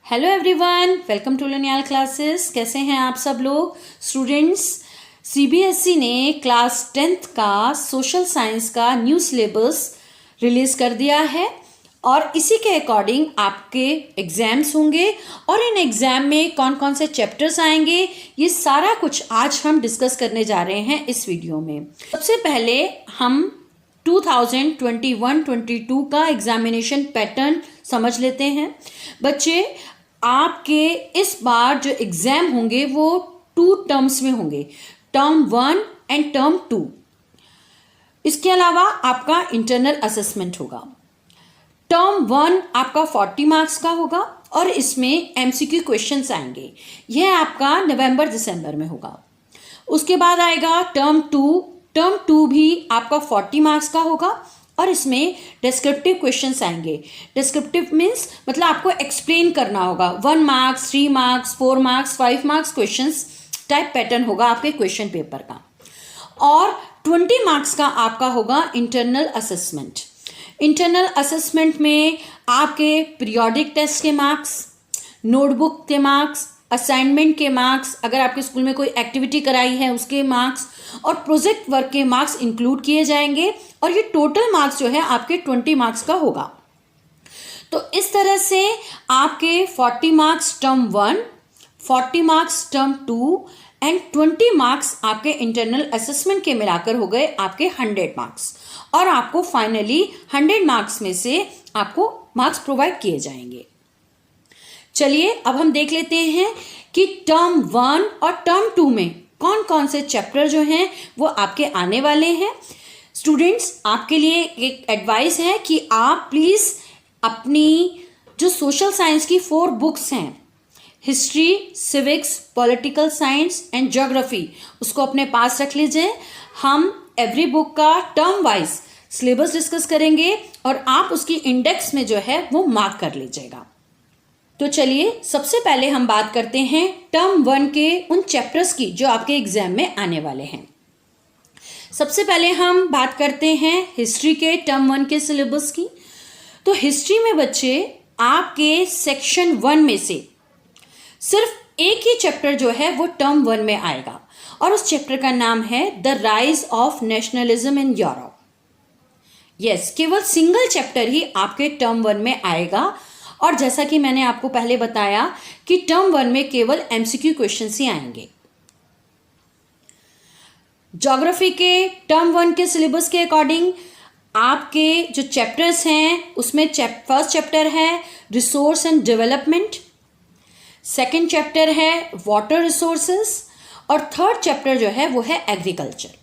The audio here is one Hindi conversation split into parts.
Hello everyone, welcome to Loniyal classes. कैसे हैं आप सब लोग स्टूडेंट्स? सीबीएसई ने क्लास 10th का सोशल साइंस का न्यू सिलेबस रिलीज कर दिया है और इसी के अकॉर्डिंग आपके एग्जाम्स होंगे और इन एग्जाम में कौन कौन से चैप्टर्स आएंगे ये सारा कुछ आज हम डिस्कस करने जा रहे हैं इस वीडियो में। सबसे पहले हम 2021-22 का एग्जामिनेशन पैटर्न समझ लेते हैं। बच्चे, आपके इस बार जो एग्जाम होंगे वो 2 टर्म्स में होंगे, टर्म 1 एंड टर्म 2। इसके अलावा आपका इंटरनल असेसमेंट होगा। टर्म 1 आपका 40 मार्क्स का होगा और इसमें एमसीक्यू क्वेश्चंस आएंगे। यह आपका नवंबर दिसंबर में होगा। उसके बाद आएगा टर्म 2। टर्म 2 भी आपका 40 मार्क्स का होगा और इसमें डिस्क्रिप्टिव क्वेश्चंस आएंगे। डिस्क्रिप्टिव मीन्स मतलब आपको एक्सप्लेन करना होगा। 1 marks, 3 marks, 4 marks, 5 marks questions type pattern होगा आपके क्वेश्चन पेपर का। और 20 मार्क्स का आपका होगा इंटरनल असेसमेंट। इंटरनल असेसमेंट में आपके पीरियोडिक टेस्ट के मार्क्स, नोटबुक के मार्क्स, असाइनमेंट के मार्क्स, अगर आपके स्कूल में कोई एक्टिविटी कराई है उसके मार्क्स और प्रोजेक्ट वर्क के मार्क्स इंक्लूड किए जाएंगे और ये टोटल मार्क्स जो है आपके 20 मार्क्स का होगा। तो इस तरह से आपके 40 marks term 1, 40 marks term 2 and 20 marks आपके इंटरनल असेसमेंट के मिलाकर हो गए आपके 100 मार्क्स और आपको फाइनली 100 मार्क्स में से आपको मार्क्स प्रोवाइड किए जाएंगे। चलिए अब हम देख लेते हैं कि टर्म 1 और टर्म 2 में कौन कौन से चैप्टर जो हैं वो आपके आने वाले हैं। स्टूडेंट्स, आपके लिए एक एडवाइस है कि आप प्लीज़ अपनी जो सोशल साइंस की 4 बुक्स हैं, history, civics, political science and geography, उसको अपने पास रख लीजिए। हम एवरी बुक का टर्म वाइज सिलेबस डिस्कस करेंगे और आप उसकी इंडेक्स में जो है वो मार्क कर लीजिएगा। तो चलिए सबसे पहले हम बात करते हैं टर्म 1 के उन चैप्टर्स की जो आपके एग्जाम में आने वाले हैं। सबसे पहले हम बात करते हैं हिस्ट्री के टर्म 1 के सिलेबस की। तो हिस्ट्री में बच्चे आपके सेक्शन 1 में से सिर्फ एक ही चैप्टर जो है वो टर्म 1 में आएगा और उस चैप्टर का नाम है the rise of nationalism in Europe. Yes, केवल सिंगल चैप्टर ही आपके टर्म 1 में आएगा और जैसा कि मैंने आपको पहले बताया कि टर्म 1 में केवल एमसीक्यू क्वेश्चंस ही आएंगे। ज्योग्राफी के टर्म 1 के सिलेबस के अकॉर्डिंग आपके जो चैप्टर्स हैं उसमें फर्स्ट चैप्टर है resource and development, second chapter है वाटर रिसोर्सेस और थर्ड चैप्टर जो है वो है एग्रीकल्चर।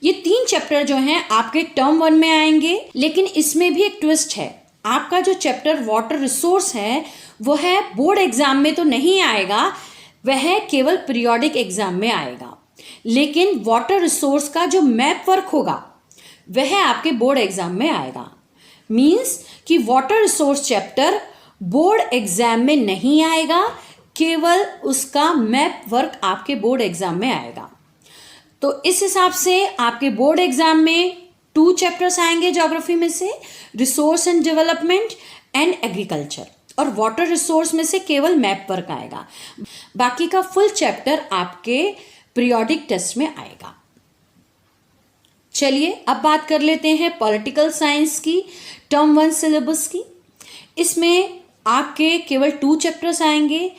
ये 3 चैप्टर जो हैं आपके टर्म 1 में आएंगे, लेकिन इसमें भी एक ट्विस्ट है। आपका जो चैप्टर वाटर रिसोर्स है वो है बोर्ड एग्जाम में तो नहीं आएगा, वह केवल पीरियोडिक एग्जाम में आएगा। लेकिन वाटर रिसोर्स का जो मैप वर्क होगा वह आपके बोर्ड एग्जाम में आएगा। मींस कि water resource chapter board exam में नहीं आएगा, केवल उसका मैप वर्क आपके बोर्ड एग्जाम में आएगा। तो इस हिसाब से आपके बोर्ड एग्जाम में 2 चैप्टर्स आएंगे ज्योग्राफी में से, resource and development and agriculture, और वाटर रिसोर्स में से केवल मैप वर्क आएगा। बाकी का फुल चैप्टर आपके पीरियोडिक टेस्ट में आएगा। चलिए अब बात कर लेते हैं पॉलिटिकल साइंस की टर्म 1 सिलेबस की। इसमें आपके केवल 2 चैप्टर्स आएंगे,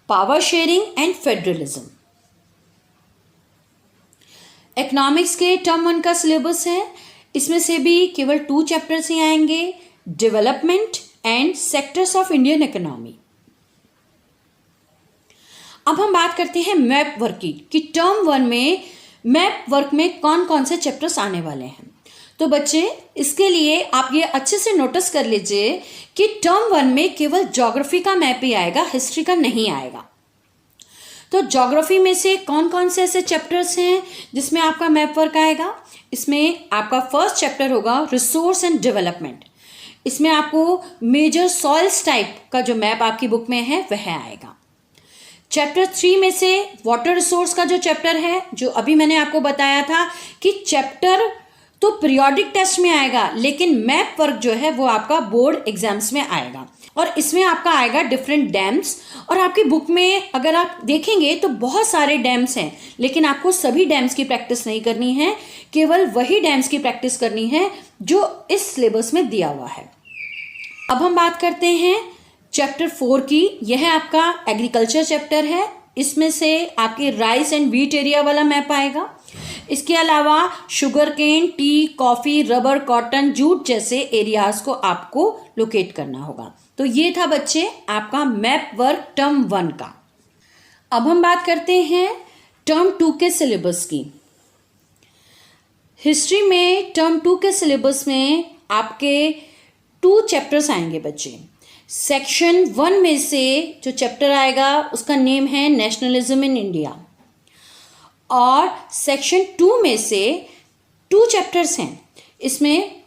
power sharing and federalism. Economics के टर्म 1 का सिलेबस है, इसमें से भी केवल 2 चैप्टर्स ही आएंगे, development and sectors of Indian economy. अब हम बात करते हैं मैप वर्क की कि टर्म 1 में मैप वर्क में कौन कौन से चैप्टर्स आने वाले हैं। तो बच्चे, इसके लिए आप ये अच्छे से नोटिस कर लीजिए कि टर्म 1 में केवल ज्योग्राफी का मैप ही आएगा, हिस्ट्री का नहीं आएगा। तो ज्योग्राफी में से कौन कौन से ऐसे चैप्टर्स हैं जिसमें आपका मैप वर्क आएगा? इसमें आपका फर्स्ट चैप्टर होगा रिसोर्स एंड डेवलपमेंट। इसमें आपको मेजर सॉइल्स टाइप का जो मैप आपकी बुक में है वह आएगा। चैप्टर 3 में से वाटर रिसोर्स का जो चैप्टर है, जो अभी मैंने आपको बताया था कि चैप्टर तो पीरियोडिक टेस्ट में आएगा, लेकिन मैप वर्क जो है वो आपका बोर्ड एग्जाम्स में आएगा। और इसमें आपका आएगा डिफरेंट डैम्स। और आपकी बुक में अगर आप देखेंगे तो बहुत सारे डैम्स हैं, लेकिन आपको सभी डैम्स की प्रैक्टिस नहीं करनी है, केवल वही डैम्स की प्रैक्टिस करनी है जो इस सिलेबस में दिया हुआ है। अब हम बात करते हैं चैप्टर 4 की। यह आपका एग्रीकल्चर चैप्टर है। इसमें से आपके राइस एंड व्हीट एरिया वाला मैप आएगा। इसके अलावा sugar cane, tea, coffee, rubber, cotton, jute जैसे एरियाज को आपको लोकेट करना होगा। तो ये था बच्चे आपका मैप वर्क टर्म 1 का। अब हम बात करते हैं टर्म 2 के सिलेबस की। हिस्ट्री में टर्म 2 के सिलेबस में आपके 2 चैप्टर्स आएंगे बच्चे। सेक्शन 1 में से जो चैप्टर आएगा उसका नेम है नेशनलिज्म इन इंडिया, और सेक्शन 2 में से 2 चैप्टर्स हैं। इसमें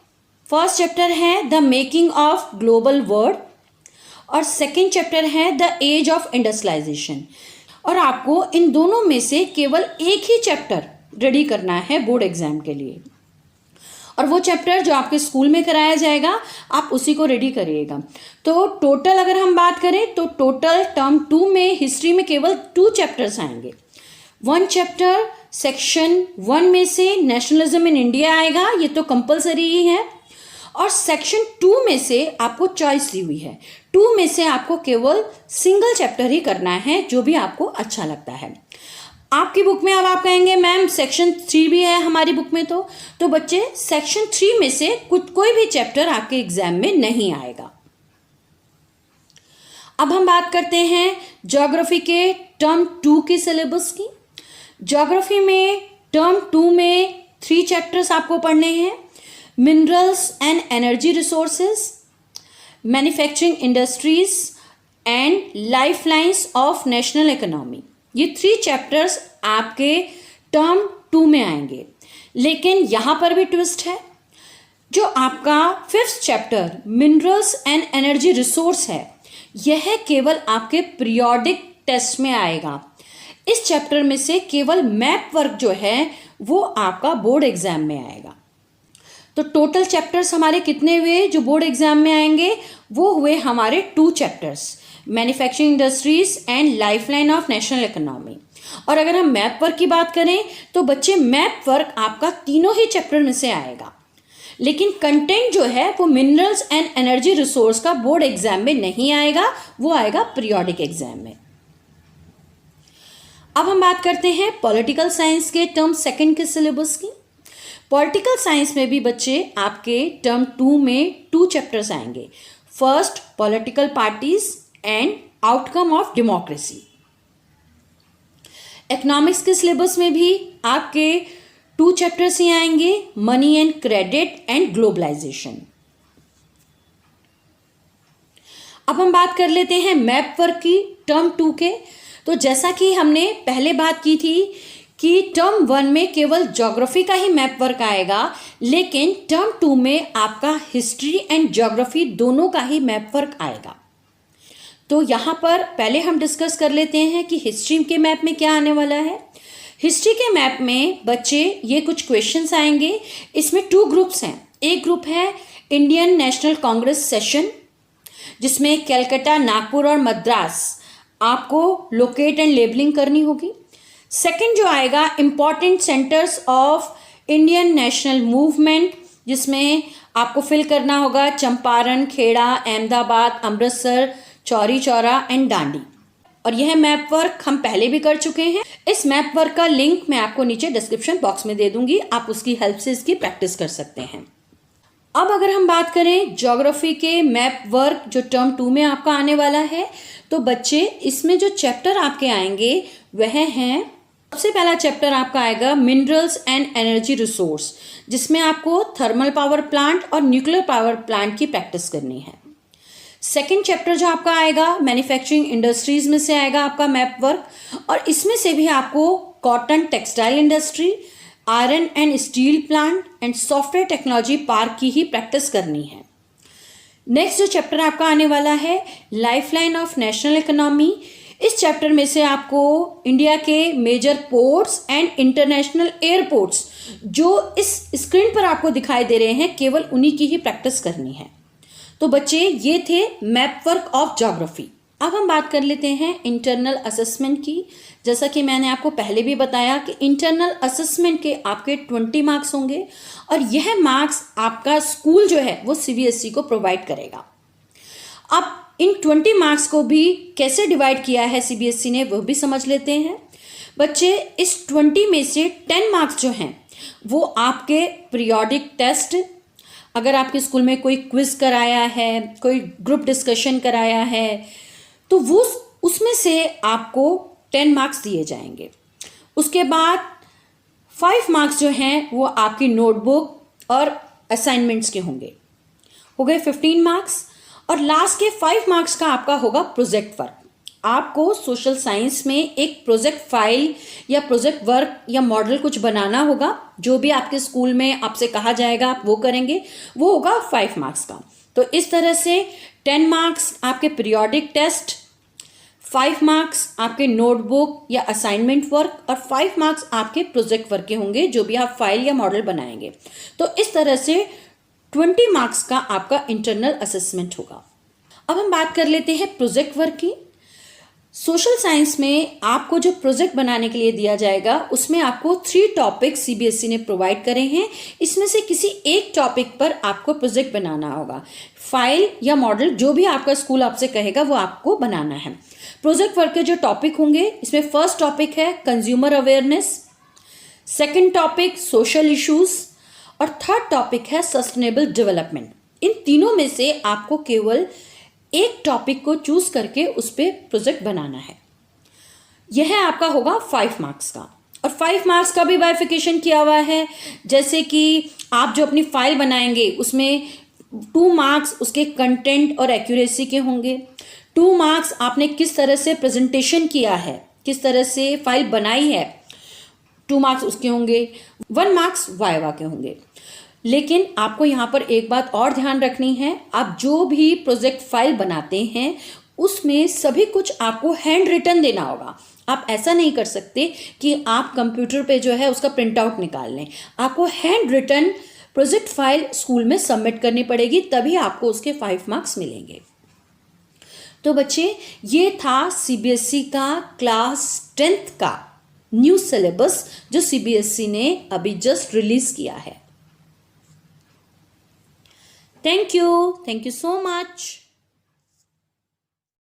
फर्स्ट चैप्टर है the making of global world और सेकंड चैप्टर है द एज ऑफ इंडस्ट्रियलाइजेशन। और आपको इन दोनों में से केवल एक ही चैप्टर रेडी करना है बोर्ड एग्जाम के लिए, और वो चैप्टर जो आपके स्कूल में कराया जाएगा आप उसी को रेडी करिएगा। तो टोटल अगर हम बात करें तो टोटल टर्म 2 में हिस्ट्री में केवल 2 चैप्टर्स आएंगे। 1 चैप्टर सेक्शन 1 में से नेशनलिज्म इन इंडिया आएगा, ये तो कंपलसरी ही है। और सेक्शन 2 में से आपको चॉइस दी हुई है, 2 में से आपको केवल सिंगल चैप्टर ही करना है जो भी आपको अच्छा लगता है। आपकी बुक में अब आप कहेंगे मैम सेक्शन 3 भी है हमारी बुक में, तो बच्चे सेक्शन 3 में से कोई भी चैप्टर आपके एग्जाम में नहीं आएगा। अब हम बात करते हैं ज्योग्राफी के टर्म 2 की सिलेबस की। ज्योग्राफी में टर्म 2 में 3 चैप्टर्स आपको पढ़ने हैं। Minerals and energy resources, manufacturing industries and lifelines of national economy. ये 3 चैप्टर्स आपके टर्म 2 में आएंगे। लेकिन यहाँ पर भी ट्विस्ट है। जो आपका 5th chapter minerals and energy resource है, यह केवल आपके पीरियोडिक टेस्ट में आएगा। इस चैप्टर में से केवल मैप वर्क जो है वो आपका बोर्ड एग्जाम में आएगा। तो टोटल चैप्टर्स हमारे कितने हुए जो बोर्ड एग्जाम में आएंगे? वो हुए हमारे 2 chapters, manufacturing industries and lifeline of national economy. और अगर हम मैप वर्क की बात करें तो बच्चे मैप वर्क आपका तीनों ही चैप्टर में से आएगा, लेकिन कंटेंट जो है वो मिनरल्स एंड एनर्जी रिसोर्स का बोर्ड एग्जाम में नहीं आएगा, वो आएगा पीरियोडिक एग्जाम में। अब हम बात करते हैं पॉलिटिकल साइंस के टर्म 2 के सिलेबस की। पॉलिटिकल साइंस में भी बच्चे आपके टर्म 2 में 2 चैप्टर्स आएंगे। First political parties and outcome of democracy. Economics के सिलेबस में भी आपके 2 चैप्टर्स ही आएंगे, money and credit and globalisation. अब हम बात कर लेते हैं मैप वर्क की टर्म 2 के। तो जैसा कि हमने पहले बात की थी कि टर्म 1 में केवल ज्योग्राफी का ही मैप वर्क आएगा, लेकिन टर्म 2 में आपका हिस्ट्री एंड ज्योग्राफी दोनों का ही मैप वर्क आएगा। तो यहाँ पर पहले हम डिस्कस कर लेते हैं कि हिस्ट्री के मैप में क्या आने वाला है। हिस्ट्री के मैप में बच्चे ये कुछ क्वेश्चंस आएंगे। इसमें 2 ग्रुप्स हैं। एक ग्रुप है इंडियन नेशनल कांग्रेस सेशन, जिसमें कलकत्ता, नागपुर और मद्रास आपको लोकेट एंड लेबलिंग करनी होगी। सेकंड जो आएगा important centres of Indian national movement, जिसमें आपको फिल करना होगा चंपारण, खेड़ा, अहमदाबाद, अमृतसर, चौरी चौरा एंड दांडी। और यह मैप वर्क हम पहले भी कर चुके हैं। इस मैप वर्क का लिंक मैं आपको नीचे डिस्क्रिप्शन बॉक्स में दे दूंगी, आप उसकी हेल्प से इसकी प्रैक्टिस कर सकते हैं। अब अगर हम बात करें ज्योग्राफी के मैप वर्क जो टर्म 2 में आपका आने वाला है, तो बच्चे इसमें जो चैप्टर आपके आएंगे वह हैं, सबसे पहला चैप्टर आपका आएगा मिनरल्स एंड एनर्जी रिसोर्स, जिसमें आपको थर्मल पावर प्लांट और न्यूक्लियर पावर प्लांट की प्रैक्टिस करनी है। सेकंड चैप्टर जो आपका आएगा मैन्युफैक्चरिंग इंडस्ट्रीज में से आएगा आपका मैप वर्क, और इसमें से भी आपको cotton textile industry, iron and steel plant and software technology park की ही प्रैक्टिस करनी है। नेक्स्ट जो चैप्टर आपका आने वाला है लाइफलाइन ऑफ नेशनल इकोनॉमी। इस चैप्टर में से आपको इंडिया के major ports and international airports जो इस स्क्रीन पर आपको दिखाई दे रहे हैं, केवल उन्हीं की ही प्रैक्टिस करनी है। तो बच्चे ये थे मैप वर्क ऑफ ज्योग्राफी। अब हम बात कर लेते हैं इंटरनल असेसमेंट की। जैसा कि मैंने आपको पहले भी बताया कि इंटरनल असेसमेंट के आपके 20 मार्क्स होंगे और यह मार्क्स आपका स्कूल जो है वो सीबीएसई को प्रोवाइड करेगा। अब इन 20 मार्क्स को भी कैसे डिवाइड किया है सीबीएसई ने वो भी समझ लेते हैं। बच्चे इस 20 में से 10 मार्क्स जो हैं वो आपके पीरियोडिक टेस्ट, अगर आपके स्कूल में कोई क्विज कराया है, कोई ग्रुप डिस्कशन कराया है, तो वो उसमें से आपको 10 मार्क्स दिए जाएंगे। उसके बाद 5 मार्क्स जो हैं वो आपकी नोटबुक और असाइनमेंट्स के होंगे, हो गए 15 मार्क्स। और लास्ट के 5 मार्क्स का आपका होगा प्रोजेक्ट वर्क। आपको सोशल साइंस में एक प्रोजेक्ट फाइल या प्रोजेक्ट वर्क या मॉडल कुछ बनाना होगा, जो भी आपके स्कूल में आपसे कहा जाएगा आप वो करेंगे, वो होगा 5 मार्क्स का। तो इस तरह से 10 मार्क्स आपके पीरियोडिक टेस्ट, 5 मार्क्स आपके नोटबुक या असाइनमेंट वर्क और 5 मार्क्स आपके प्रोजेक्ट वर्क के होंगे, जो भी आप फाइल या मॉडल बनाएंगे। तो इस तरह से 20 मार्क्स का आपका इंटरनल असेसमेंट होगा। अब हम बात कर लेते हैं प्रोजेक्ट वर्क की। सोशल साइंस में आपको जो प्रोजेक्ट बनाने के लिए दिया जाएगा उसमें आपको 3 टॉपिक सीबीएसई ने प्रोवाइड करे हैं। इसमें से किसी एक टॉपिक पर आपको प्रोजेक्ट बनाना होगा। फाइल या मॉडल जो भी आपका स्कूल आपसे कहेगा वो आपको बनाना है। प्रोजेक्ट वर्क के जो टॉपिक होंगे, इसमें फर्स्ट टॉपिक है consumer awareness, second topic social issues और थर्ड टॉपिक है सस्टेनेबल डेवलपमेंट। इन तीनों में से आपको केवल एक टॉपिक को चूज करके उस पर प्रोजेक्ट बनाना है। यह आपका होगा 5 मार्क्स का। और 5 मार्क्स का भी बाइफिकेशन किया हुआ है। जैसे कि आप जो अपनी फाइल बनाएंगे उसमें 2 मार्क्स उसके कंटेंट और एक्यूरेसी के होंगे, 2 मार्क्स आपने किस तरह से प्रेजेंटेशन किया है, किस तरह से फाइल बनाई है, 2 मार्क्स उसके होंगे, 1 मार्क्स वाइवा के होंगे। लेकिन आपको यहाँ पर एक बात और ध्यान रखनी है, आप जो भी प्रोजेक्ट फाइल बनाते हैं उसमें सभी कुछ आपको हैंड रिटन देना होगा। आप ऐसा नहीं कर सकते कि आप कंप्यूटर पे जो है उसका प्रिंट आउट निकाल लें। आपको hand written project file school में सबमिट करनी पड़ेगी, तभी आपको उसके 5 मार्क्स मिलेंगे। तो बच्चे, ये था सीबीएसई का क्लास 10th का न्यू सिलेबस जो सीबीएसई ने अभी जस्ट रिलीज किया है। Thank you so much.